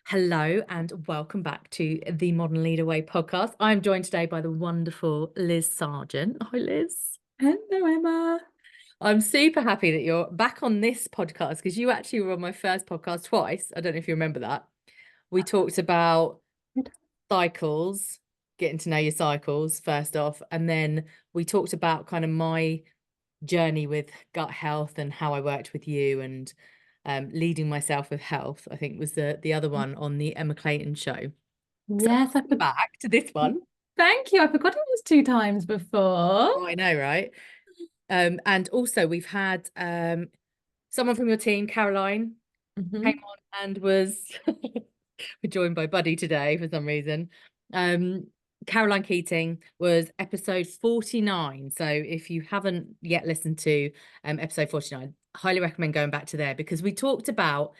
Hello and welcome back to the Modern Leader Way podcast. I'm joined today by the wonderful Liz Sargent. Hi, Liz. Hello, Emma. I'm super happy that you're back on this podcast because you actually were on my first podcast twice. I don't know if you remember that. We talked about cycles, getting to know your cycles first off, and then we talked about kind of my journey with gut health and how I worked with you and leading myself with health, I think was the other one on the Emma Clayton show. So Yes, welcome back to this one. thank you. I forgot it was two times before. Oh, I know, right? And also we've had someone from your team, Caroline, came Mhm. on and was we're joined by Buddy today for some reason. Caroline Keating was episode 49. So if you haven't yet listened to episode 49, highly recommend going back to there because we talked about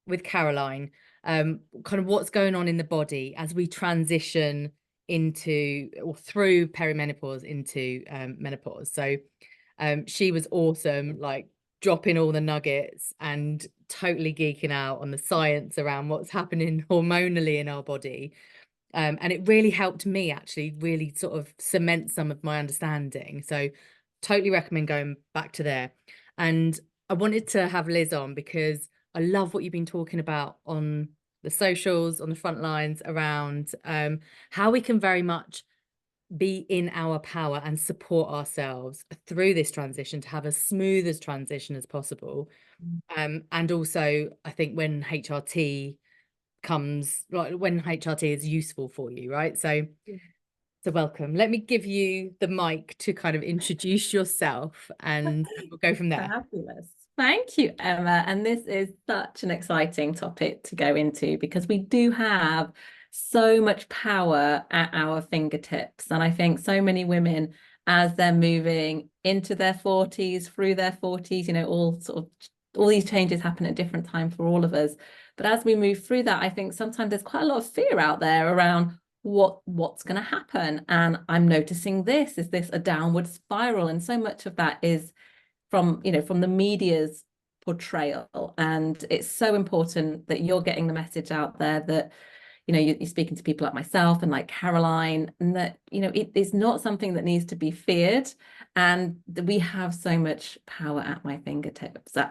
with Caroline kind of what's going on in the body as we transition into or through perimenopause into menopause. So she was awesome, like dropping all the nuggets and totally geeking out on the science around what's happening hormonally in our body. And it really helped me actually really sort of cement some of my understanding. So totally recommend going back to there. And I wanted to have Liz on because I love what you've been talking about on the socials, on the front lines around how we can very much be in our power and support ourselves through this transition to have as smooth as transition as possible. And also, I think when HRT comes, like when HRT is useful for you, right? So welcome. Let me give you the mic to kind of introduce yourself and we'll go from there. Fabulous. Thank you, Emma. And this is such an exciting topic to go into because we do have so much power at our fingertips. And I think so many women, as they're moving into their 40s, through their 40s, all these changes happen at different times for all of us. But as we move through that, I think sometimes there's quite a lot of fear out there around what's going to happen. And I'm noticing this. Is this a downward spiral? And so much of that is from the media's portrayal. And it's so important that you're getting the message out there that you're speaking to people like myself and like Caroline, and that it is not something that needs to be feared, and we have so much power at our fingertips. So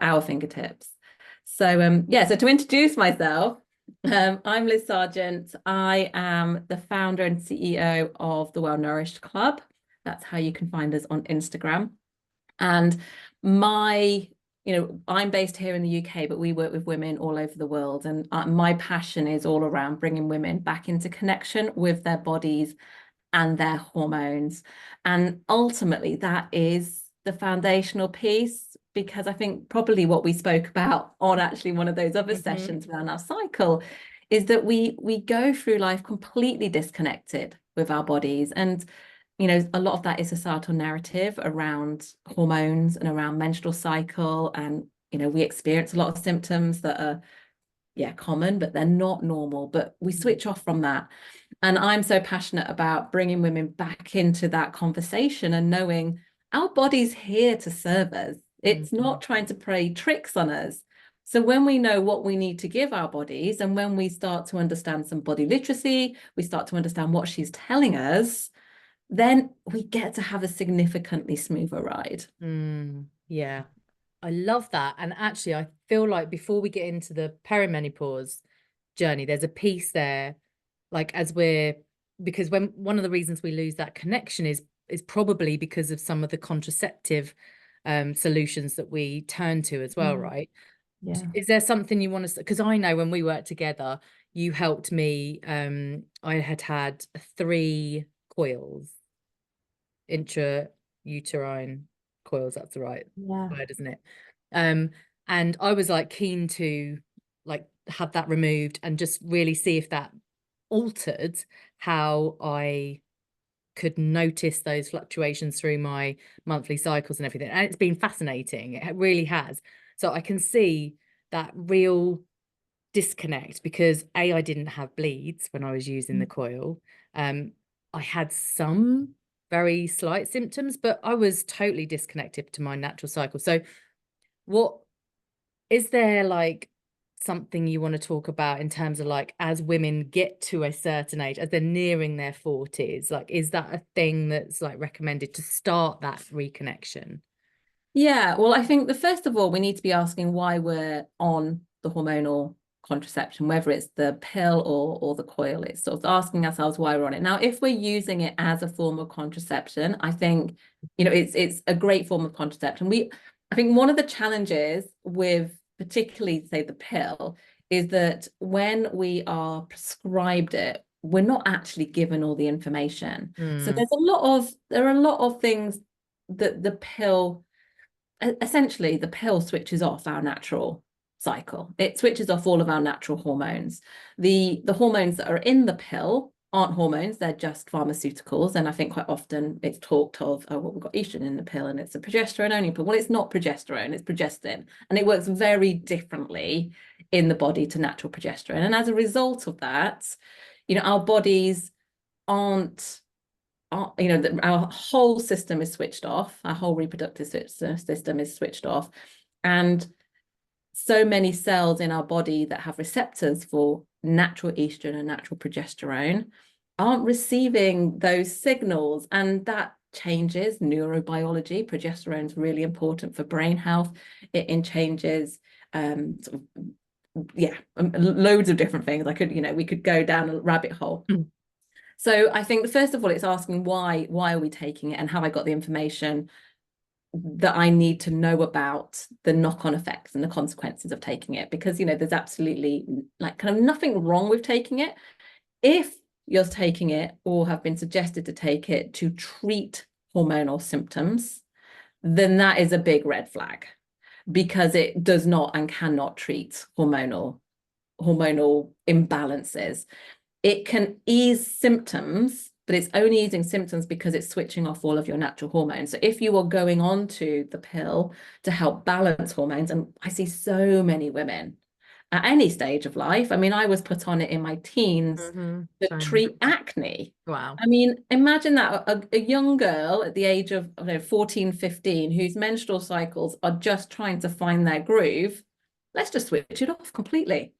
so to introduce myself, I'm Liz Sargent. I am the founder and CEO of the Nourished Club. That's how you can find us on Instagram. And my, I'm based here in the UK, but we work with women all over the world. And my passion is all around bringing women back into connection with their bodies and their hormones. And ultimately, that is the foundational piece, because I think probably what we spoke about on actually one of those other sessions around our cycle is that we go through life completely disconnected with our bodies. And a lot of that is societal narrative around hormones and around menstrual cycle. And, we experience a lot of symptoms that are, common, but they're not normal. But we switch off from that. And I'm so passionate about bringing women back into that conversation and knowing our body's here to serve us. It's not trying to play tricks on us. So when we know what we need to give our bodies, and when we start to understand some body literacy, we start to understand what she's telling us, then we get to have a significantly smoother ride. Yeah, I love that. And actually, I feel like before we get into the perimenopause journey, there's a piece there, like because when one of the reasons we lose that connection is probably because of some of the contraceptive solutions that we turn to as well, right? Yeah. Is there something you want to, because I know when we worked together, you helped me. I had 3 coils, intrauterine coils, that's the right Yeah. word, isn't it? Um, and I was like keen to like have that removed and just really see if that altered how I could notice those fluctuations through my monthly cycles and everything. And it's been fascinating. It really has. So I can see that real disconnect because I didn't have bleeds when I was using the coil. I had some very slight symptoms, but I was totally disconnected to my natural cycle. So what is there, like something you want to talk about in terms of like as women get to a certain age, as they're nearing their 40s, like is that a thing that's like recommended to start that reconnection? Yeah, well, I think the first of all, we need to be asking why we're on the hormonal contraception, whether it's the pill or the coil. It's sort of asking ourselves why we're on it. Now, if we're using it as a form of contraception, I think, it's a great form of contraception. I think one of the challenges with particularly, say, the pill is that when we are prescribed it, we're not actually given all the information. So Mm. there are a lot of things that the pill essentially the pill switches off our natural cycle. It switches off all of our natural hormones. The hormones that are in the pill aren't hormones, they're just pharmaceuticals. And I think quite often it's talked of, oh, well, we've got estrogen in the pill and it's a progesterone only pill. Well, it's not progesterone, it's progestin. And it works very differently in the body to natural progesterone. And as a result of that, our bodies aren't our whole system is switched off. Our whole reproductive system is switched off. And so many cells in our body that have receptors for natural estrogen and natural progesterone aren't receiving those signals. And that changes neurobiology. Progesterone is really important for brain health. It changes loads of different things. We could go down a rabbit hole. So I think first of all, it's asking why are we taking it, and have I got the information that I need to know about the knock-on effects and the consequences of taking it? Because, there's absolutely like kind of nothing wrong with taking it. If you're taking it or have been suggested to take it to treat hormonal symptoms, then that is a big red flag, because it does not and cannot treat hormonal imbalances. It can ease symptoms, but it's only easing symptoms because it's switching off all of your natural hormones. So if you are going on to the pill to help balance hormones, and I see so many women at any stage of life. I mean, I was put on it in my teens to treat acne. Wow. I mean, imagine that a young girl at the age of 14, 15, whose menstrual cycles are just trying to find their groove. Let's just switch it off completely.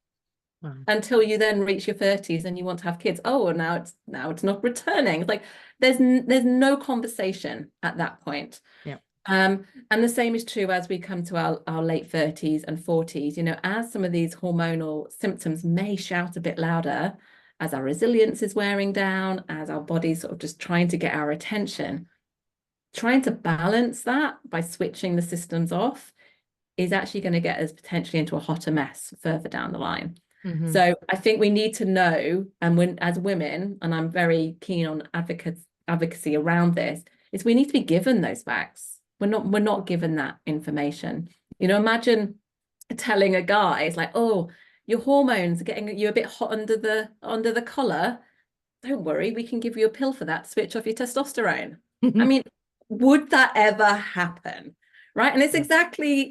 Wow. Until you then reach your 30s and you want to have kids. Oh, now it's not returning. It's like there's no conversation at that point. Yeah. And the same is true as we come to our late 30s and 40s. As some of these hormonal symptoms may shout a bit louder, as our resilience is wearing down, as our body's sort of just trying to get our attention, trying to balance that by switching the systems off is actually going to get us potentially into a hotter mess further down the line. So I think we need to know, and as women, and I'm very keen on advocacy around this, is we need to be given those facts. We're not given that information. Imagine telling a guy, it's like, oh, your hormones are getting you a bit hot under the collar. Don't worry, we can give you a pill for that. Switch off your testosterone. I mean, would that ever happen? Right. And it's exactly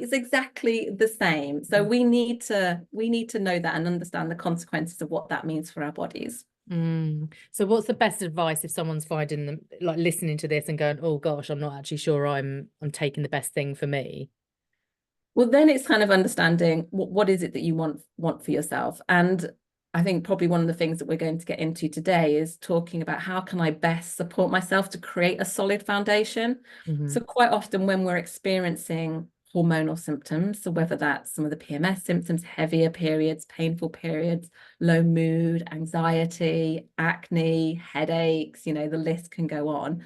the same. So we need to know that and understand the consequences of what that means for our bodies. So what's the best advice if someone's finding them like listening to this and going, oh gosh, I'm not actually sure I'm taking the best thing for me? Well, then it's kind of understanding what is it that you want for yourself. And I think probably one of the things that we're going to get into today is talking about how can I best support myself to create a solid foundation. So quite often when we're experiencing hormonal symptoms, so whether that's some of the PMS symptoms, heavier periods, painful periods, low mood, anxiety, acne, headaches, the list can go on.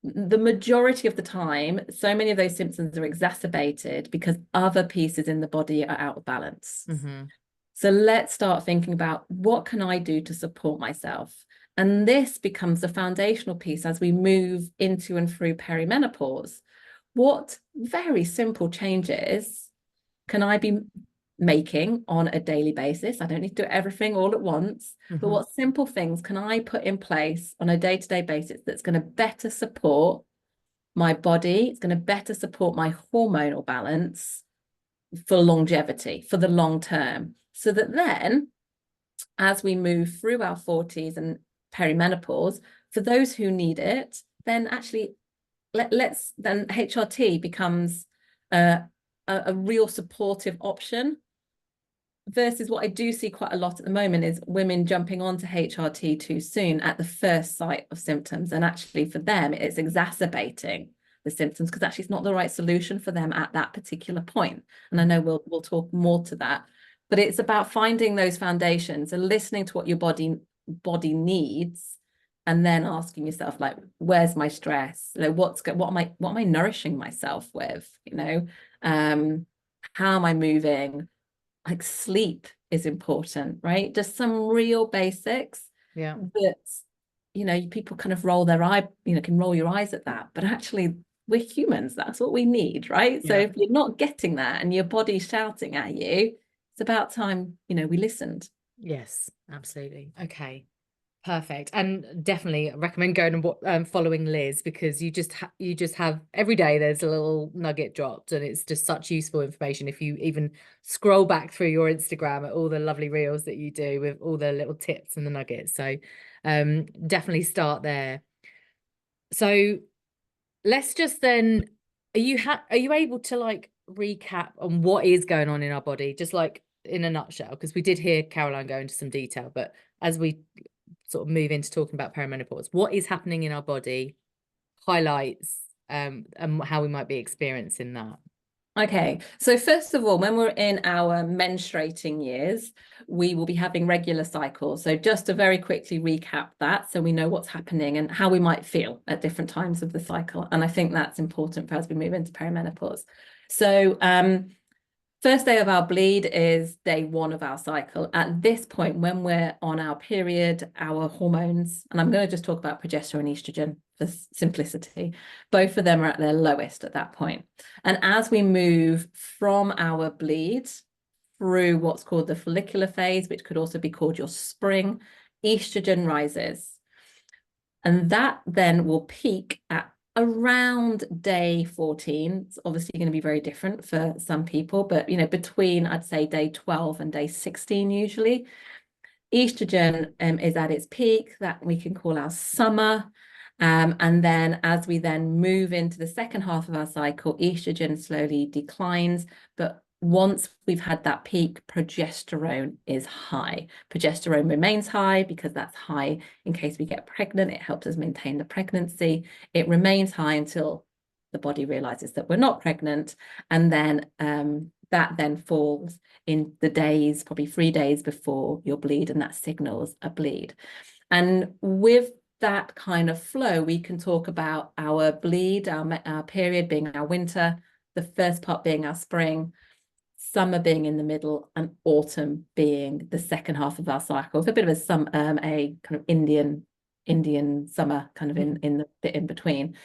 The majority of the time, so many of those symptoms are exacerbated because other pieces in the body are out of balance. So let's start thinking about what can I do to support myself? And this becomes the foundational piece as we move into and through perimenopause. What very simple changes can I be making on a daily basis? I don't need to do everything all at once, but what simple things can I put in place on a day-to-day basis that's going to better support my body? It's going to better support my hormonal balance for longevity, for the long term, so that then as we move through our 40s and perimenopause, for those who need it, then actually let's then HRT becomes a real supportive option. Versus what I do see quite a lot at the moment is women jumping onto HRT too soon at the first sight of symptoms. And actually for them, it's exacerbating the symptoms because actually it's not the right solution for them at that particular point. And I know we'll talk more to that, but it's about finding those foundations and listening to what your body needs, and then asking yourself, like, where's my stress? You know, what am I nourishing myself with? You know, how am I moving? Like sleep is important, right? Just some real basics that, you know, people kind of roll their eye, you know, can roll your eyes at that, but actually we're humans, that's what we need, right? So if you're not getting that and your body's shouting at you, it's about time, you know, we listened. Yes, absolutely. Okay. Perfect. And definitely recommend going and following Liz, because you just have every day there's a little nugget dropped, and it's just such useful information. If you even scroll back through your Instagram at all the lovely reels that you do with all the little tips and the nuggets. So definitely start there. So let's just then, are you able to like recap on what is going on in our body, just like in a nutshell? Because we did hear Caroline go into some detail, but as we sort of move into talking about perimenopause, what is happening in our body, highlights, and how we might be experiencing that. Okay, so first of all, when we're in our menstruating years, we will be having regular cycles. So just to very quickly recap that, so we know what's happening and how we might feel at different times of the cycle. And I think that's important for as we move into perimenopause. So first day of our bleed is day 1 of our cycle. At this point, when we're on our period, our hormones, and I'm going to just talk about progesterone and estrogen for simplicity, both of them are at their lowest at that point. And as we move from our bleed through what's called the follicular phase, which could also be called your spring, estrogen rises. And that then will peak at around day 14. It's obviously going to be very different for some people, but you know, between I'd say day 12 and day 16 usually. Estrogen is at its peak, that we can call our summer. And then as we then move into the second half of our cycle, estrogen slowly declines, but once we've had that peak, progesterone is high. Progesterone remains high because that's high in case we get pregnant. It helps us maintain the pregnancy. It remains high until the body realizes that we're not pregnant. And then that then falls in the days, probably 3 days before your bleed, and that signals a bleed. And with that kind of flow, we can talk about our bleed, our period being our winter, the first part being our spring, summer being in the middle, and autumn being the second half of our cycle. It's a bit of a kind of Indian summer kind of in the bit in between.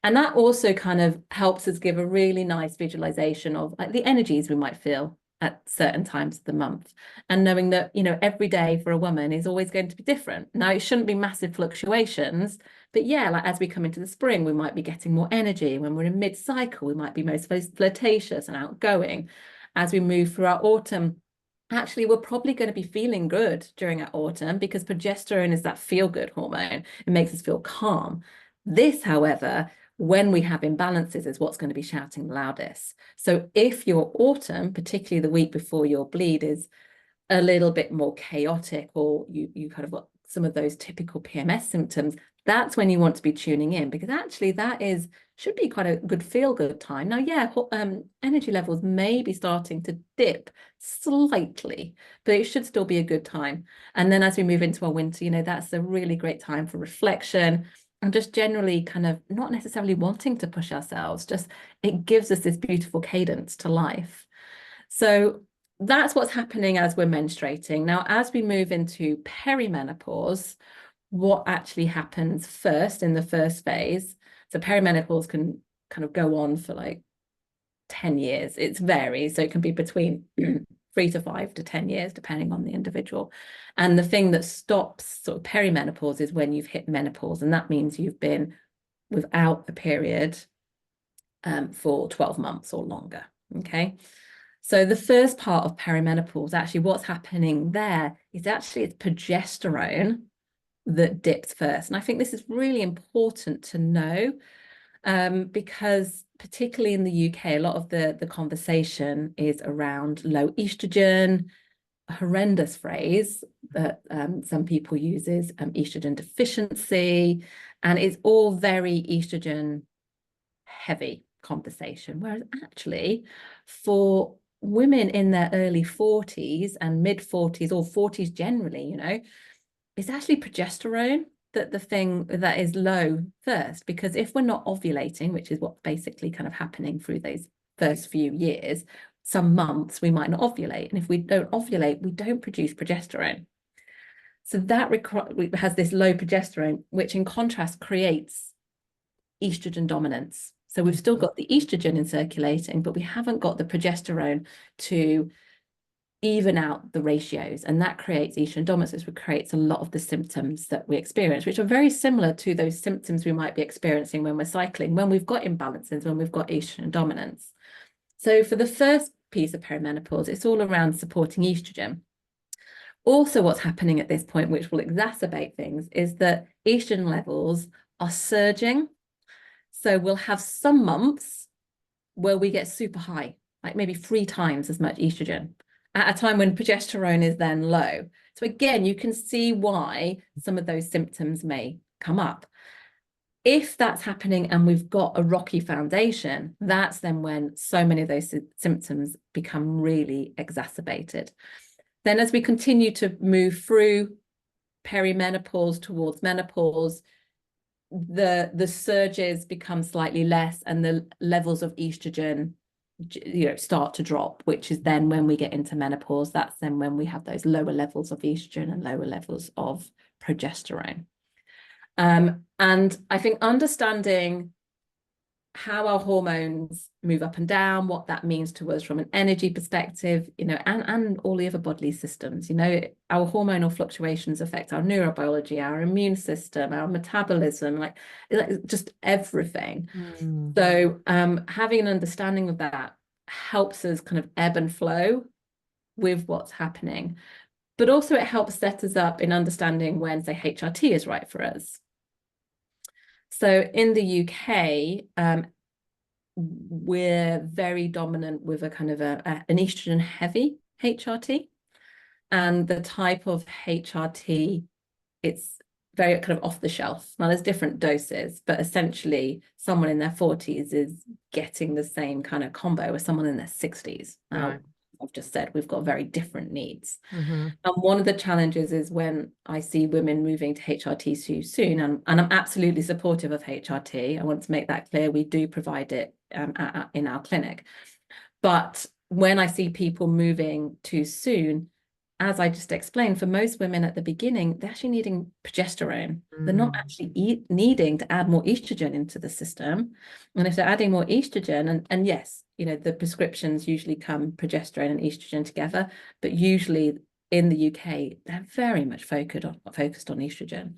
And that also kind of helps us give a really nice visualization of like the energies we might feel at certain times of the month, and knowing that, you know, every day for a woman is always going to be different. Now, it shouldn't be massive fluctuations, but yeah, like as we come into the spring, we might be getting more energy. When we're in mid-cycle, we might be most flirtatious and outgoing. As we move through our autumn, actually, we're probably going to be feeling good during our autumn because progesterone is that feel-good hormone. It makes us feel calm. This, however, when we have imbalances, is what's going to be shouting the loudest. So if your autumn, particularly the week before your bleed, is a little bit more chaotic, or you kind of got some of those typical PMS symptoms, that's when you want to be tuning in, because actually that should be quite a good feel-good time. Now, yeah, energy levels may be starting to dip slightly, but it should still be a good time. And then as we move into our winter, you know, that's a really great time for reflection and just generally kind of not necessarily wanting to push ourselves, just it gives us this beautiful cadence to life. So that's what's happening as we're menstruating. Now, as we move into perimenopause, what actually happens first in the first phase? So perimenopause can kind of go on for like 10 years. It varies. So it can be between 3 to 5 to 10 years, depending on the individual. And the thing that stops sort of perimenopause is when you've hit menopause. And that means you've been without a period for 12 months or longer. Okay. So the first part of perimenopause, actually what's happening there is actually it's progesterone that dips first. And I think this is really important to know. because particularly in the UK, a lot of the conversation is around low estrogen. A horrendous phrase that some people use is estrogen deficiency, and it's all very estrogen heavy conversation. Whereas actually, for women in their early 40s and mid 40s or 40s generally, you know, it's actually progesterone that the thing that is low first, because if we're not ovulating, which is what's basically kind of happening through those first few years, some months we might not ovulate, and if we don't ovulate, we don't produce progesterone. So that has this low progesterone, which in contrast creates estrogen dominance. So we've still got the estrogen in circulating, but we haven't got the progesterone to even out the ratios, and that creates estrogen dominance, which creates a lot of the symptoms that we experience, which are very similar to those symptoms we might be experiencing when we're cycling, when we've got imbalances, when we've got estrogen dominance. So for the first piece of perimenopause, it's all around supporting estrogen. Also, what's happening at this point, which will exacerbate things, is that estrogen levels are surging. So we'll have some months where we get super high, like maybe 3 times as much estrogen at a time when progesterone is then low. So again, you can see why some of those symptoms may come up. If that's happening and we've got a rocky foundation, that's then when so many of those symptoms become really exacerbated. Then as we continue to move through perimenopause towards menopause, the surges become slightly less and the levels of estrogen, you know, start to drop, which is then when we get into menopause. That's then when we have those lower levels of estrogen and lower levels of progesterone. And I think understanding how our hormones move up and down, what that means to us from an energy perspective, you know, and all the other bodily systems, you know, our hormonal fluctuations affect our neurobiology, our immune system, our metabolism, like just everything. So having an understanding of that helps us kind of ebb and flow with what's happening, but also it helps set us up in understanding when, say, HRT is right for us. So in the UK, we're very dominant with a kind of an estrogen heavy HRT, and the type of HRT, it's very kind of off the shelf. Now there's different doses, but essentially someone in their 40s is getting the same kind of combo as someone in their 60s. Now, I've just said we've got very different needs. And one of the challenges is when I see women moving to HRT too soon, and I'm absolutely supportive of HRT. I want to make that clear. We do provide it in our clinic. But when I see people moving too soon, as I just explained, for most women at the beginning, they're actually needing progesterone. They're not actually needing to add more estrogen into the system. And if they're adding more estrogen, and yes, you know, the prescriptions usually come progesterone and estrogen together, but usually in the UK, they're very much focused on estrogen.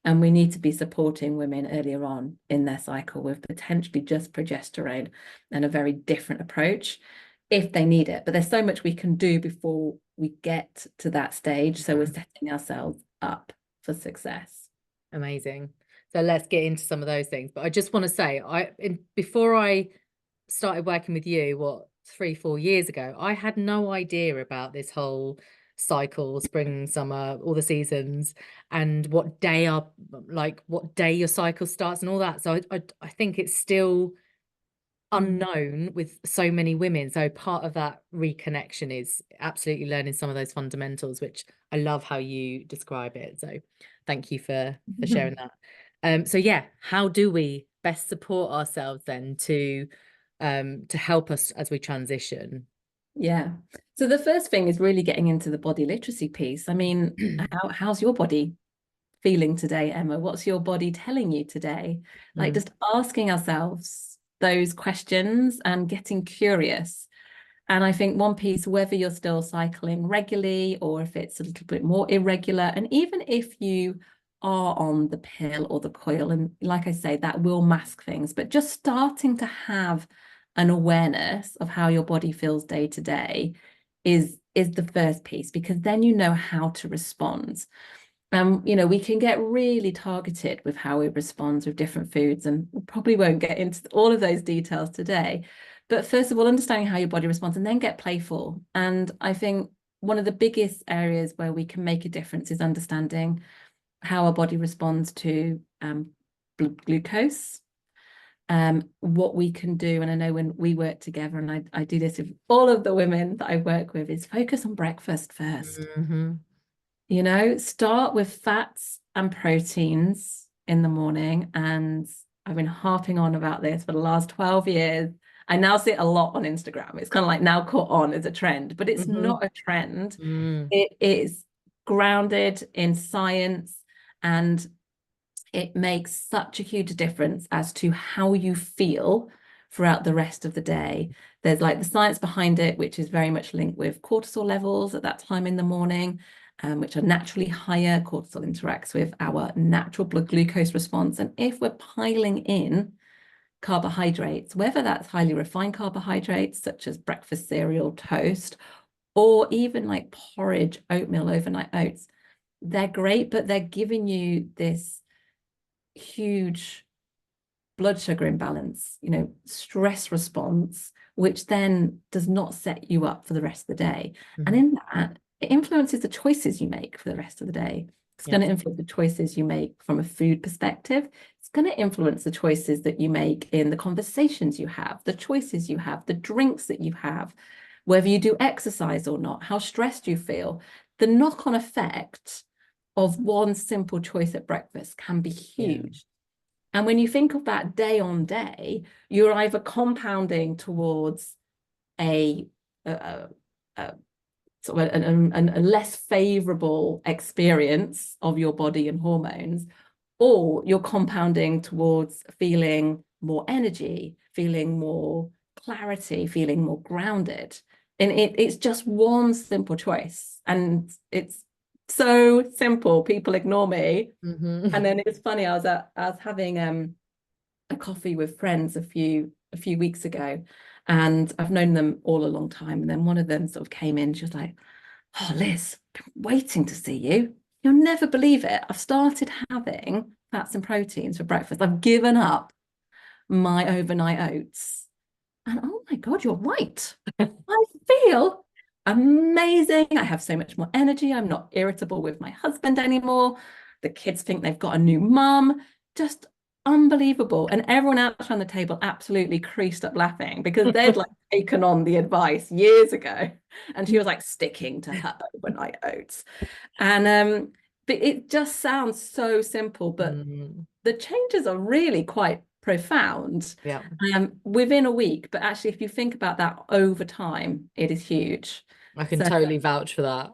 And we need to be supporting women earlier on in their cycle with potentially just progesterone and a very different approach if they need it. But there's so much we can do before we get to that stage. So we're setting ourselves up for success. Amazing. So let's get into some of those things. But I just want to say, before I started working with you, 3-4 years ago, I had no idea about this whole cycle, spring, summer, all the seasons, and what day your cycle starts and all that. So I think it's still unknown with so many women. So part of that reconnection is absolutely learning some of those fundamentals, which I love how you describe it. So thank you for sharing that. So yeah, how do we best support ourselves then to help us as we transition? Yeah. So the first thing is really getting into the body literacy piece. I mean, how's your body feeling today, Emma? What's your body telling you today? Like just asking ourselves those questions and getting curious. And I think one piece, whether you're still cycling regularly or if it's a little bit more irregular, and even if you are on the pill or the coil, and like I say, that will mask things, but just starting to have an awareness of how your body feels day to day is the first piece, because then you know how to respond. You know, we can get really targeted with how we respond with different foods, and we probably won't get into all of those details today. But first of all, understanding how your body responds and then get playful. And I think one of the biggest areas where we can make a difference is understanding how our body responds to glucose, what we can do. And I know when we work together, and I do this with all of the women that I work with, is focus on breakfast first. Mm-hmm. You know, start with fats and proteins in the morning. And I've been harping on about this for the last 12 years. I now see it a lot on Instagram. It's kind of like now caught on as a trend, but it's Mm-hmm. not a trend. Mm. It is grounded in science, and it makes such a huge difference as to how you feel throughout the rest of the day. There's like the science behind it, which is very much linked with cortisol levels at that time in the morning, which are naturally higher. Cortisol interacts with our natural blood glucose response. And if we're piling in carbohydrates, whether that's highly refined carbohydrates, such as breakfast cereal, toast, or even like porridge, oatmeal, overnight oats, they're great, but they're giving you this huge blood sugar imbalance, you know, stress response, which then does not set you up for the rest of the day. And Mm-hmm. in that, it influences the choices you make for the rest of the day. It's Yeah. going to influence the choices you make from a food perspective. It's going to influence the choices that you make in the conversations you have, the choices you have, the drinks that you have, whether you do exercise or not, how stressed you feel. The knock-on effect of one simple choice at breakfast can be Yeah. huge. And when you think of that day on day, you're either compounding towards a, a, a sort of a less favorable experience of your body and hormones, or you're compounding towards feeling more energy, feeling more clarity, feeling more grounded. And it's just one simple choice. And it's so simple. People ignore me. Mm-hmm. And then it's funny, I was having a coffee with friends a few weeks ago, and I've known them all a long time. And then one of them sort of came in, she was like, "Oh, Liz, I've been waiting to see you. You'll never believe it. I've started having fats and proteins for breakfast. I've given up my overnight oats." And oh my God, you're right. I feel amazing. I have so much more energy. I'm not irritable with my husband anymore. The kids think they've got a new mum. Just unbelievable. And everyone else around the table absolutely creased up laughing because they'd like taken on the advice years ago. And she was like sticking to her overnight oats. And but it just sounds so simple, but Mm. the changes are really quite profound Yeah. within a week. But actually, if you think about that over time, it is huge. I can So totally vouch for that.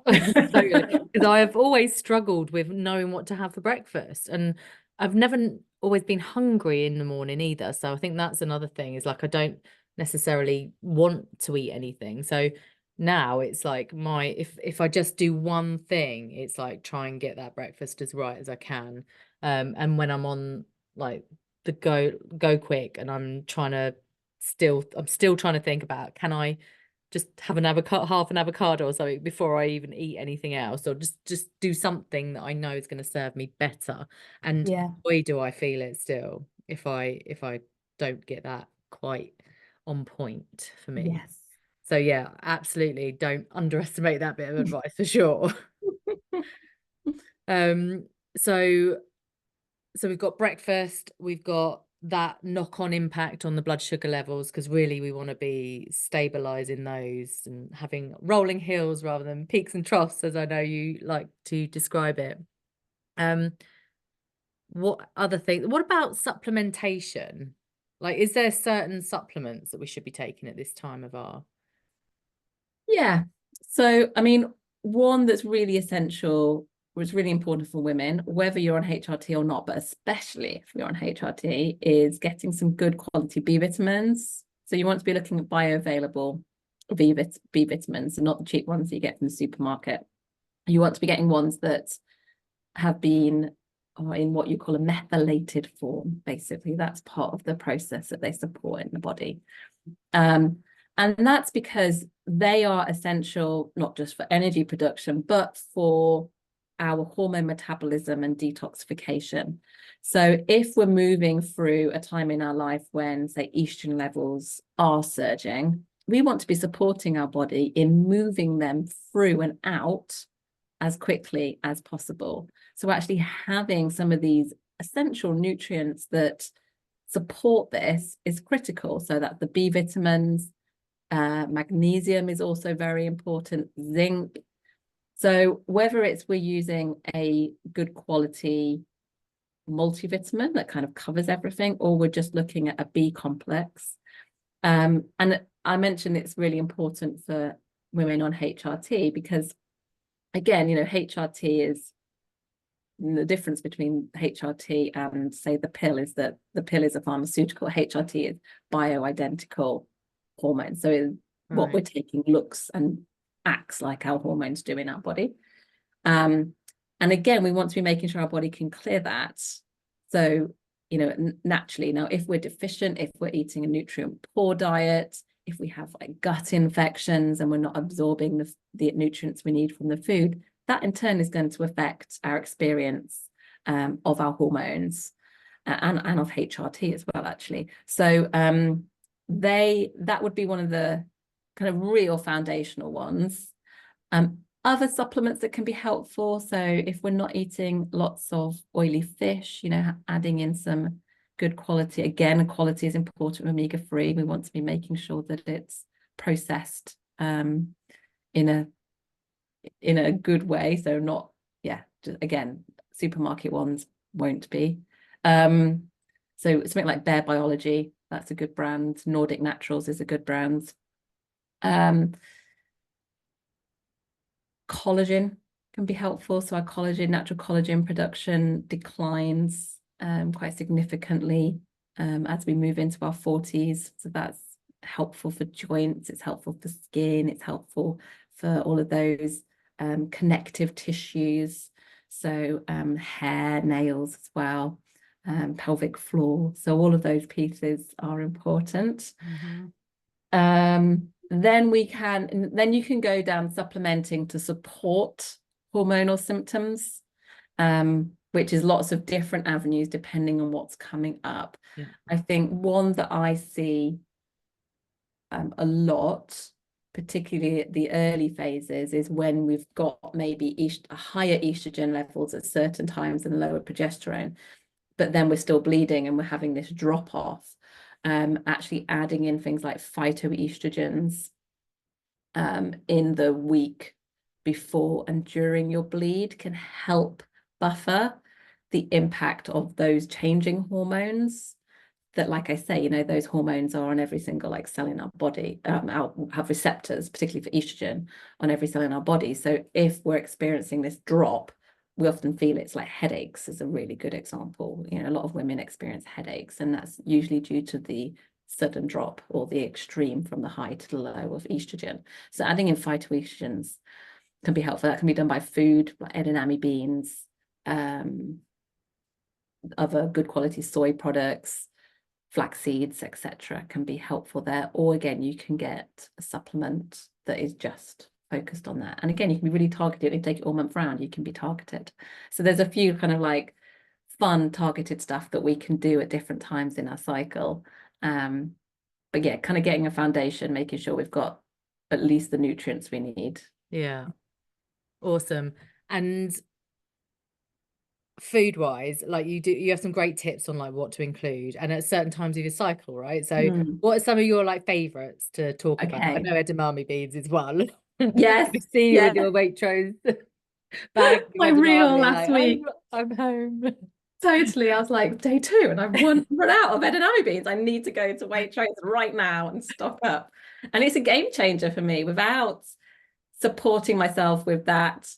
Totally. Because I have always struggled with knowing what to have for breakfast. And I've never always been hungry in the morning either. So I think that's another thing is like I don't necessarily want to eat anything. So now it's like my if I just do one thing, it's like try and get that breakfast as right as I can. And when I'm on like the go quick and I'm still trying to think about can I just have an avocado, half an avocado or something before I even eat anything else, or just do something that I know is going to serve me better. And yeah, boy, do I feel it still if I don't get that quite on point for me. yes. So yeah, absolutely don't underestimate that bit of advice for sure. Um, so so we've got breakfast, we've got that knock-on impact on the blood sugar levels because really we want to be stabilizing those and having rolling hills rather than peaks and troughs, as I know you like to describe it. Um, what other things? What about supplementation? Like, is there certain supplements that we should be taking at this time of our? Yeah. So, I mean, one that's really essential, was really important for women, whether you're on HRT or not, but especially if you're on HRT, is getting some good quality B vitamins. So you want to be looking at bioavailable B vitamins and not the cheap ones that you get from the supermarket. You want to be getting ones that have been in what you call a methylated form. Basically, that's part of the process that they support in the body. And that's because they are essential not just for energy production, but for our hormone metabolism and detoxification. So if we're moving through a time in our life when, say, estrogen levels are surging, we want to be supporting our body in moving them through and out as quickly as possible. So actually having some of these essential nutrients that support this is critical. So that the B vitamins, magnesium is also very important, zinc. So whether it's we're using a good quality multivitamin that kind of covers everything, or we're just looking at a B complex. And I mentioned it's really important for women on HRT because, again, you know, HRT is the difference between HRT and, say, the pill is that the pill is a pharmaceutical. HRT is bioidentical hormone. So what we're taking looks and acts like our hormones do in our body. And again, we want to be making sure our body can clear that. So, you know, naturally, now, if we're deficient, if we're eating a nutrient poor diet, if we have like gut infections and we're not absorbing the nutrients we need from the food, that in turn is going to affect our experience of our hormones and of HRT as well, actually. So that would be one of the kind of real foundational ones. Other supplements that can be helpful. So if we're not eating lots of oily fish, you know, adding in some good quality. Again, quality is important with omega-3. We want to be making sure that it's processed in a good way. So not, just, again, supermarket ones won't be. So something like Bare Biology, that's a good brand. Nordic Naturals is a good brand. Collagen can be helpful. So our natural collagen production declines quite significantly as we move into our 40s. So that's helpful for joints, it's helpful for skin, it's helpful for all of those connective tissues. So hair, nails as well, pelvic floor. So all of those pieces are important. Then you can go down supplementing to support hormonal symptoms, which is lots of different avenues depending on what's coming up. I think one that I see a lot, particularly at the early phases, is when we've got maybe higher estrogen levels at certain times and lower progesterone, but then we're still bleeding and we're having this drop off. Actually adding in things like phytoestrogens in the week before and during your bleed can help buffer the impact of those changing hormones that, like I say, you know, those hormones are on every single like cell in our body, have receptors, particularly for estrogen, on every cell in our body. So if we're experiencing this drop, we often feel it's like headaches is a really good example. You know, a lot of women experience headaches, and that's usually due to the sudden drop or the extreme from the high to the low of estrogen. So adding in phytoestrogens can be helpful. That can be done by food, like edamame beans, other good quality soy products, flax seeds, etc., can be helpful there. Or again, you can get a supplement that is just focused on that. And again, you can be really targeted. If you take it all month round, you can be targeted. So there's a few kind of like fun targeted stuff that we can do at different times in our cycle. But yeah, kind of getting a foundation, making sure we've got at least the nutrients we need. Yeah. Awesome. And food wise, like you have some great tips on like what to include and at certain times of your cycle, right? So what are some of your like favorites to talk about? I know edamame beans is one. Yes. I see you with your Waitrose bag. My reel last week. I'm home. Totally. I was like, day 2 and I've run out of edamame beans. I need to go to Waitrose right now and stock up. And it's a game changer for me. Without supporting myself with that,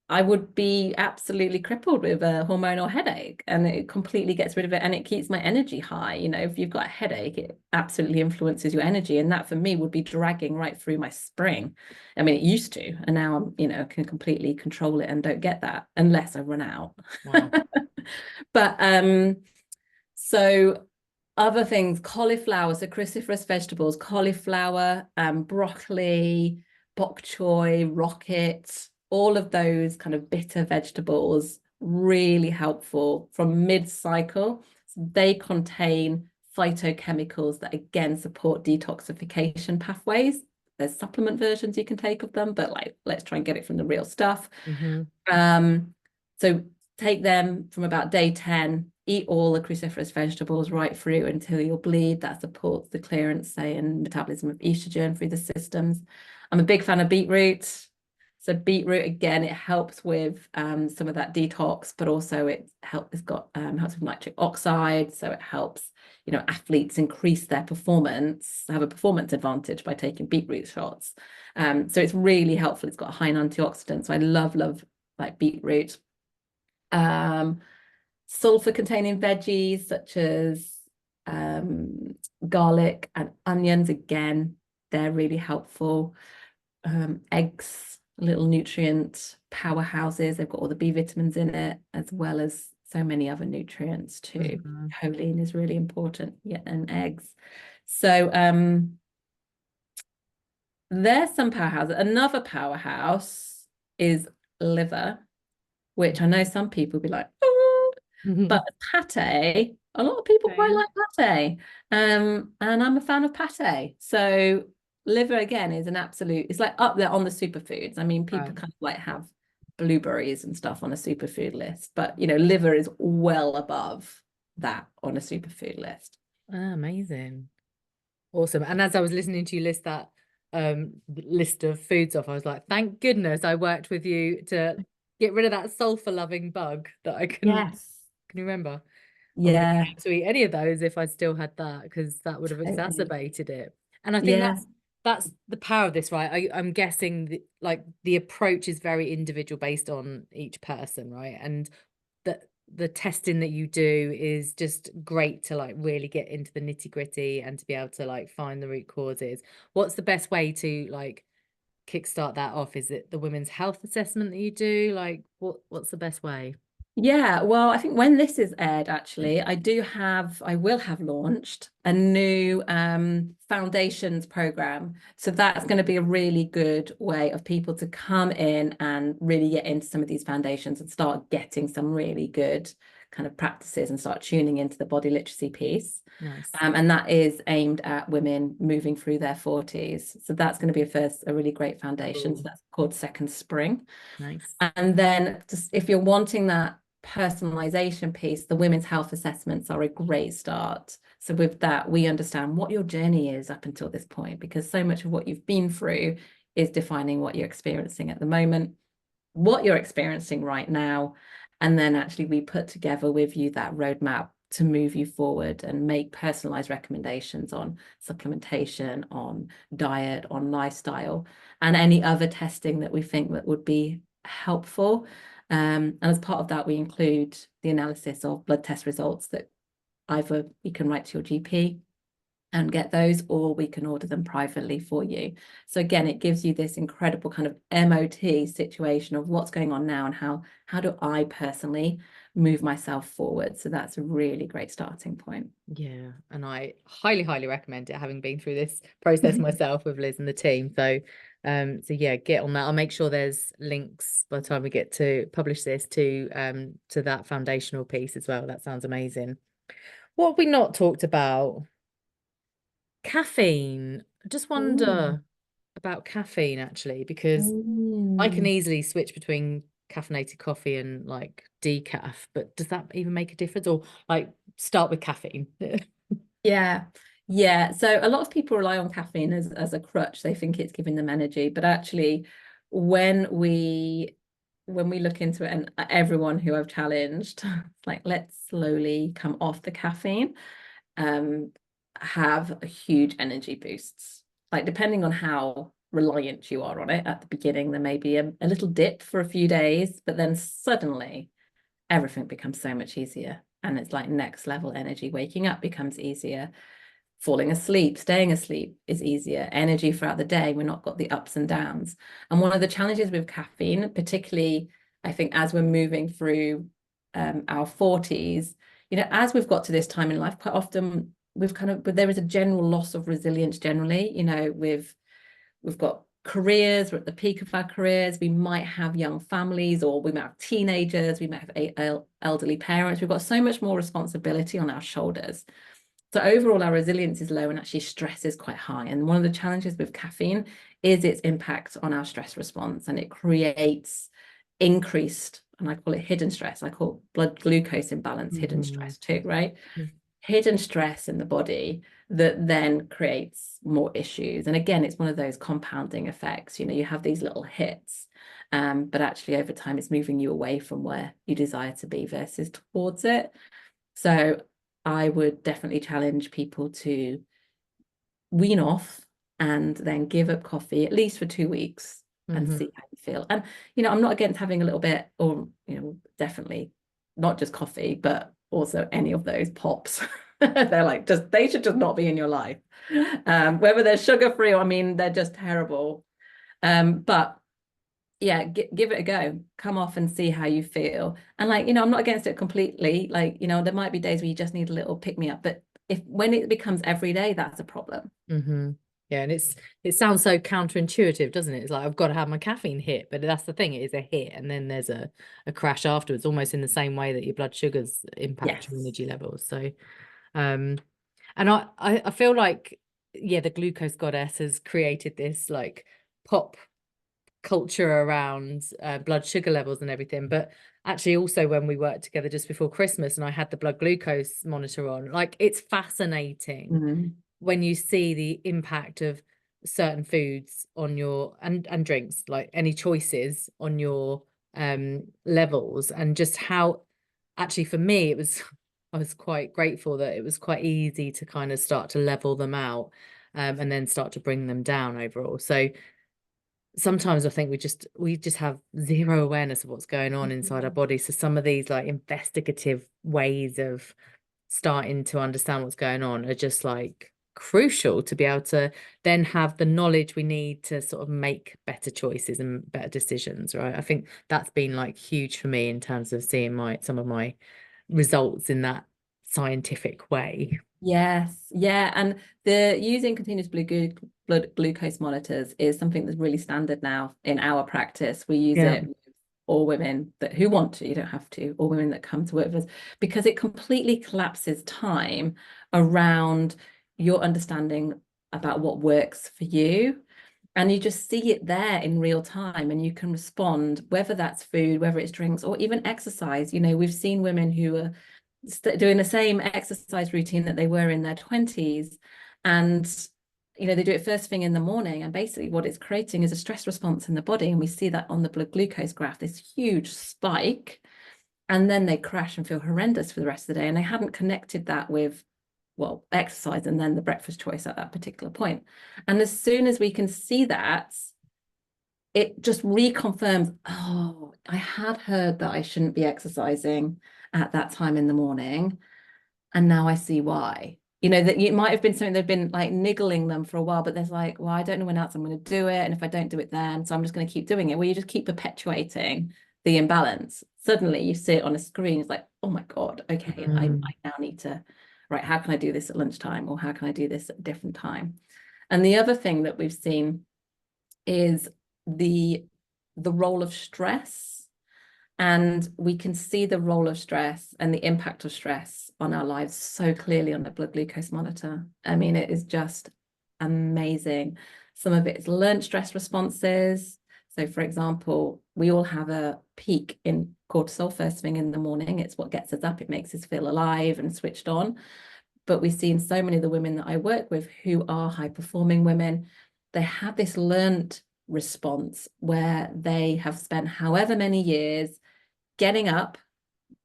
I would be absolutely crippled with a hormonal headache, and it completely gets rid of it, and it keeps my energy high. You know, if you've got a headache, it absolutely influences your energy, and that for me would be dragging right through my spring. I mean, it used to, and now I'm, you know, can completely control it and don't get that unless I run out. Wow. But so other things, cauliflower, so cruciferous vegetables, cauliflower, broccoli, bok choy, rocket, all of those kind of bitter vegetables, really helpful from mid-cycle. So they contain phytochemicals that again support detoxification pathways. There's supplement versions you can take of them, but like let's try and get it from the real stuff. So take them from about day 10, eat all the cruciferous vegetables right through until you'll bleed. That supports the clearance, say, and metabolism of estrogen through the systems. I'm a big fan of beetroot. So beetroot, again, it helps with some of that detox, but also helps with nitric oxide. So it helps, athletes increase their performance, have a performance advantage by taking beetroot shots. So it's really helpful. It's got a high in antioxidants. So I love like beetroot. Sulfur containing veggies such as garlic and onions, again, they're really helpful. Eggs, little nutrient powerhouses. They've got all the B vitamins in it, as well as so many other nutrients too. Choline is really important, yeah, and eggs. So there's some powerhouses. Another powerhouse is liver, which I know some people be like, oh, but pate, a lot of people quite like pate. And I'm a fan of pate. So liver again is an absolute, it's like up there on the superfoods. I mean, people kind of like have blueberries and stuff on a superfood list, but liver is well above that on a superfood list. Amazing. Awesome. And as I was listening to you list that list of foods off, I was like, thank goodness I worked with you to get rid of that sulfur loving bug that I can you remember? I wouldn't have been able to eat any of those if I still had that, because that would have exacerbated it. And I think that's the power of this, right? I'm guessing the approach is very individual based on each person, right? And the testing that you do is just great to like really get into the nitty gritty and to be able to like find the root causes. What's the best way to like kickstart that off? Is it the women's health assessment that you do? Like what's the best way? Yeah, well, I think when this is aired, actually, I will have launched a new foundations program. So that's going to be a really good way of people to come in and really get into some of these foundations and start getting some really good kind of practices and start tuning into the body literacy piece. Nice. And that is aimed at women moving through their 40s. So that's going to be a really great foundation. So that's called Second Spring. Nice. And then just if you're wanting that personalization piece, the women's health assessments are a great start. So with that, we understand what your journey is up until this point, because so much of what you've been through is defining what you're experiencing at the moment, what you're experiencing right now. And then actually we put together with you that roadmap to move you forward and make personalized recommendations on supplementation, on diet, on lifestyle, and any other testing that we think that would be helpful. And as part of that, we include the analysis of blood test results that either you can write to your GP and get those, or we can order them privately for you. So again, it gives you this incredible kind of MOT situation of what's going on now and how do I personally move myself forward. So that's a really great starting point. Yeah, and I highly recommend it, having been through this process myself with Liz and the team. So yeah, get on that. I'll make sure there's links by the time we get to publish this to that foundational piece as well. That sounds amazing. What have we not talked about? Caffeine. I just wonder about caffeine actually, because I can easily switch between caffeinated coffee and like decaf, but does that even make a difference? Or like start with caffeine? Yeah. So a lot of people rely on caffeine as a crutch. They think it's giving them energy, but actually when we look into it, and everyone who I've challenged, like let's slowly come off the caffeine, have huge energy boosts. Like depending on how reliant you are on it at the beginning, there may be a little dip for a few days, but then suddenly everything becomes so much easier. And it's like next level energy. Waking up becomes easier. Falling asleep, staying asleep is easier. Energy throughout the day, we're not got the ups and downs. And one of the challenges with caffeine, particularly, I think, as we're moving through our 40s, as we've got to this time in life, quite often but there is a general loss of resilience generally. We've got careers, we're at the peak of our careers, we might have young families, or we might have teenagers, we might have elderly parents. We've got so much more responsibility on our shoulders. So overall, our resilience is low, and actually stress is quite high. And one of the challenges with caffeine is its impact on our stress response, and it creates increased, and I call it hidden stress. I call blood glucose imbalance hidden stress too, right? Hidden stress in the body that then creates more issues. And again, it's one of those compounding effects. You know, you have these little hits, but actually over time, it's moving you away from where you desire to be versus towards it. So I would definitely challenge people to wean off and then give up coffee at least for 2 weeks and see how you feel. And, you know, I'm not against having a little bit, or, you know, definitely not just coffee, but also any of those pops. They're like, they should just not be in your life. Whether they're sugar-free or, I mean, they're just terrible. But yeah, give it a go. Come off and see how you feel. And like, you know, I'm not against it completely. Like, you know, there might be days where you just need a little pick me up, but when it becomes every day, that's a problem. Yeah, and it sounds so counterintuitive, doesn't it? It's like I've got to have my caffeine hit, but that's the thing, it is a hit, and then there's a crash afterwards, almost in the same way that your blood sugars impact your energy levels. So and I feel like, yeah, the glucose goddess has created this like pop culture around blood sugar levels and everything. But actually also when we worked together just before Christmas and I had the blood glucose monitor on, like it's fascinating when you see the impact of certain foods on your and drinks, like any choices on your levels, and just how actually for me it was I was quite grateful that it was quite easy to kind of start to level them out and then start to bring them down overall. So sometimes I think we just have zero awareness of what's going on inside our body. So some of these like investigative ways of starting to understand what's going on are just like crucial to be able to then have the knowledge we need to sort of make better choices and better decisions, right? I think that's been like huge for me in terms of seeing some of my results in that scientific way. Yes, yeah, and the using continuous blood glucose monitors is something that's really standard now in our practice. We use Yeah. it with all women who want to, you don't have to, all women that come to work with us, because it completely collapses time around your understanding about what works for you. And you just see it there in real time, and you can respond, whether that's food, whether it's drinks, or even exercise. You know, we've seen women who are doing the same exercise routine that they were in their 20s, and you know, they do it first thing in the morning, and basically what it's creating is a stress response in the body, and we see that on the blood glucose graph, this huge spike, and then they crash and feel horrendous for the rest of the day, and they hadn't connected that with, well, exercise and then the breakfast choice at that particular point. And as soon as we can see that, it just reconfirms, oh, I had heard that I shouldn't be exercising at that time in the morning, and now I see why. You know, that it might have been something they've been like niggling them for a while, but there's like, well, I don't know when else I'm going to do it, and if I don't do it then, so I'm just going to keep doing it. Well, you just keep perpetuating the imbalance. Suddenly you see it on a screen, it's like, oh my God, okay, I now need to, right, how can I do this at lunchtime, or how can I do this at a different time? And the other thing that we've seen is the role of stress. And we can see the role of stress and the impact of stress on our lives so clearly on the blood glucose monitor. I mean, it is just amazing. Some of it is learned stress responses. So for example, we all have a peak in cortisol first thing in the morning. It's what gets us up. It makes us feel alive and switched on. But we've seen so many of the women that I work with who are high performing women, they have this learned response where they have spent however many years getting up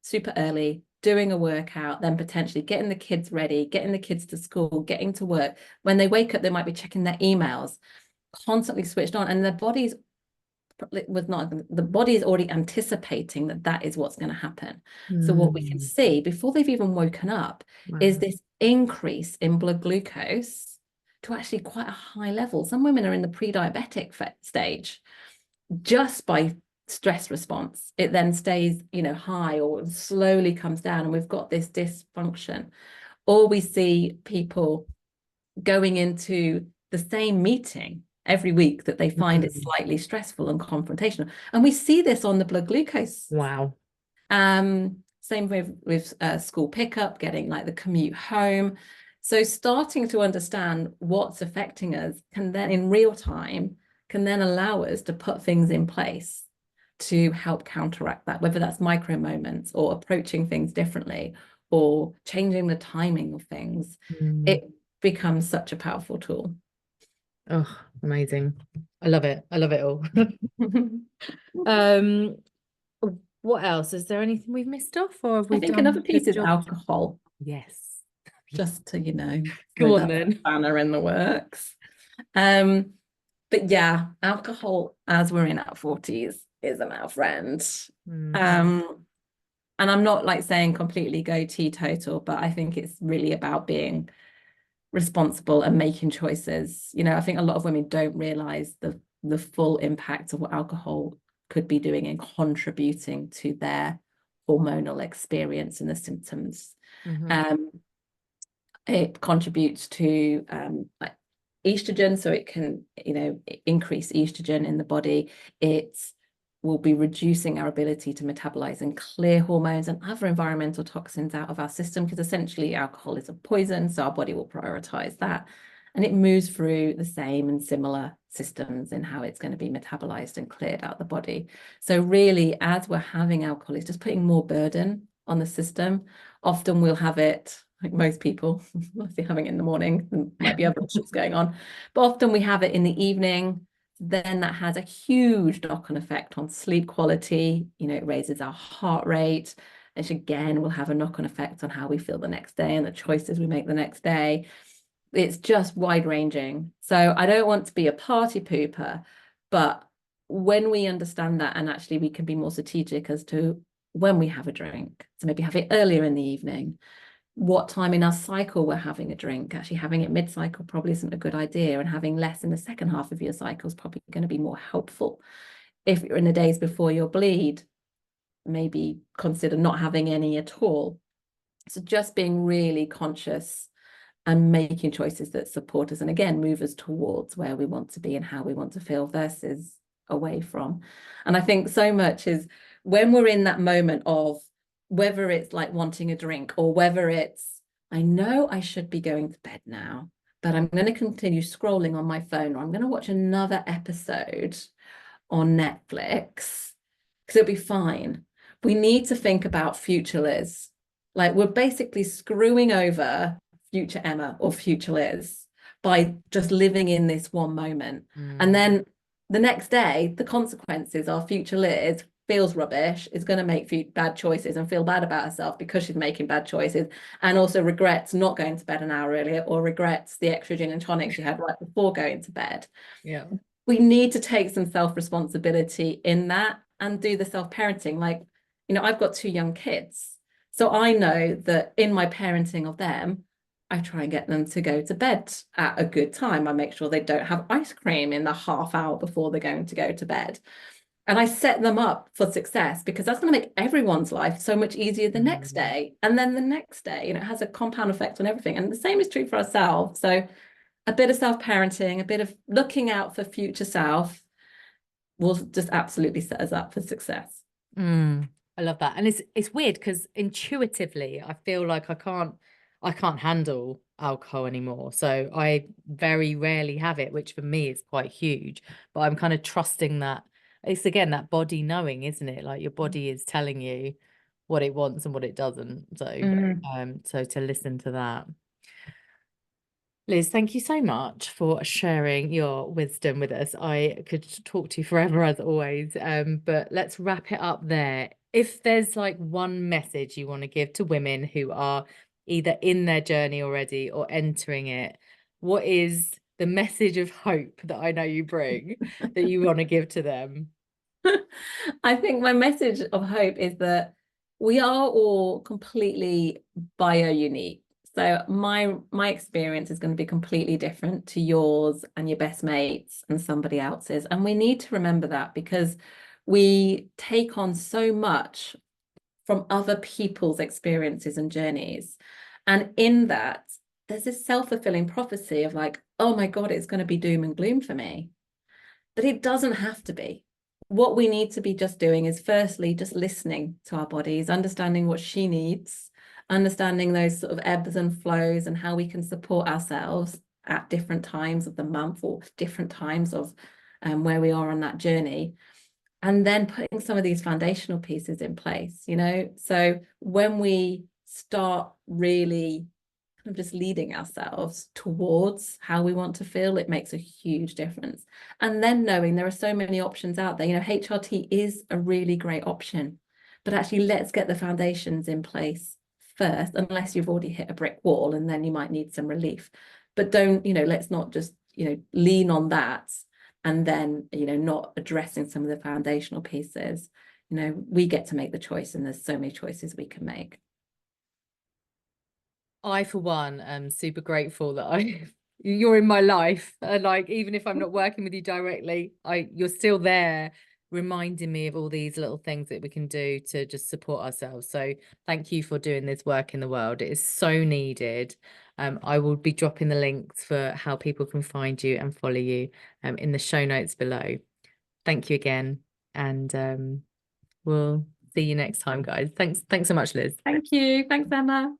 super early, doing a workout, then potentially getting the kids ready, getting the kids to school, getting to work. When they wake up, they might be checking their emails, constantly switched on, and their body's the body is already anticipating that that is what's going to happen. So what we can see before they've even woken up is this increase in blood glucose to actually quite a high level. Some women are in the pre-diabetic stage just by stress response. It then stays, you know, high or slowly comes down, and we've got this dysfunction. Or we see people going into the same meeting every week that they find it Mm. slightly stressful and confrontational. And we see this on the blood glucose. Wow. Same with school pickup, getting like the commute home. So starting to understand what's affecting us can then in real time can then allow us to put things in place to help counteract that, whether that's micro moments or approaching things differently or changing the timing of things. Mm. It becomes such a powerful tool. Oh, amazing. I love it. I love it all. Um, what else? Is there anything we've missed off, or have I we think done another a good piece is job? alcohol, Yes. just to, throw Go on that then. banner in the works. But yeah, alcohol as we're in our 40s isn't our friend. Mm. And I'm not like saying completely go teetotal, but I think it's really about being responsible and making choices. I think a lot of women don't realize the full impact of what alcohol could be doing and contributing to their hormonal experience and the symptoms. Mm-hmm. It contributes to like estrogen, so it can, increase estrogen in the body. It will be reducing our ability to metabolize and clear hormones and other environmental toxins out of our system, because essentially alcohol is a poison, so our body will prioritize that. And it moves through the same and similar systems in how it's going to be metabolized and cleared out the body. So really, as we're having alcohol, it's just putting more burden on the system. Often we'll have it, like most people, if you're having it in the morning, there might be other issues going on, but often we have it in the evening. Then that has a huge knock-on effect on sleep quality. It raises our heart rate, which again will have a knock-on effect on how we feel the next day and the choices we make the next day. It's just wide-ranging. So I don't want to be a party pooper, but when we understand that, and actually we can be more strategic as to when we have a drink, so maybe have it earlier in the evening, what time in our cycle we're having a drink. Actually having it mid-cycle probably isn't a good idea, and having less in the second half of your cycle is probably going to be more helpful. If you're in the days before your bleed, maybe consider not having any at all. So just being really conscious and making choices that support us and again move us towards where we want to be and how we want to feel versus away from. And I think so much is when we're in that moment of whether it's like wanting a drink or whether it's, I know I should be going to bed now, but I'm going to continue scrolling on my phone, or I'm going to watch another episode on Netflix because it'll be fine. We need to think about future Liz. Like we're basically screwing over future Emma or future Liz by just living in this one moment. And then the next day, the consequences are future Liz feels rubbish, is going to make bad choices and feel bad about herself because she's making bad choices, and also regrets not going to bed an hour earlier, or regrets the extra gin and tonic she had right before going to bed. Yeah. We need to take some self-responsibility in that and do the self-parenting. Like, I've got 2 young kids. So I know that in my parenting of them, I try and get them to go to bed at a good time. I make sure they don't have ice cream in the half hour before they're going to go to bed. And I set them up for success because that's going to make everyone's life so much easier the next day. And then the next day, it has a compound effect on everything. And the same is true for ourselves. So a bit of self-parenting, a bit of looking out for future self will just absolutely set us up for success. I love that. And it's weird because intuitively I feel like I can't handle alcohol anymore. So I very rarely have it, which for me is quite huge. But I'm kind of trusting that it's again that body knowing, isn't it? Like your body is telling you what it wants and what it doesn't. So to listen to that. Liz, thank you so much for sharing your wisdom with us. I could talk to you forever as always, but let's wrap it up there. If there's like one message you want to give to women who are either in their journey already or entering it, what is the message of hope that I know you bring that you want to give to them? I think my message of hope is that we are all completely bio unique. So my experience is going to be completely different to yours and your best mates and somebody else's. And we need to remember that because we take on so much from other people's experiences and journeys. And in that, there's this self-fulfilling prophecy of like, oh my God, it's going to be doom and gloom for me. but it doesn't have to be. What we need to be just doing is firstly just listening to our bodies, understanding what she needs, understanding those sort of ebbs and flows and how we can support ourselves at different times of the month or different times of where we are on that journey, and then putting some of these foundational pieces in place, you know. So when we start really kind of just leading ourselves towards how we want to feel, it makes a huge difference. And then knowing there are so many options out there, you know, HRT is a really great option, but actually let's get the foundations in place first, unless you've already hit a brick wall, and then you might need some relief. But don't, you know, let's not just, you know, lean on that and then, you know, not addressing some of the foundational pieces. You know, we get to make the choice, and there's so many choices we can make. I, for one, am super grateful that you're in my life. Like, even if I'm not working with you directly, you're still there reminding me of all these little things that we can do to just support ourselves. So thank you for doing this work in the world. It is so needed. I will be dropping the links for how people can find you and follow you in the show notes below. Thank you again. And we'll see you next time, guys. Thanks so much, Liz. Thank you. Thanks, Emma.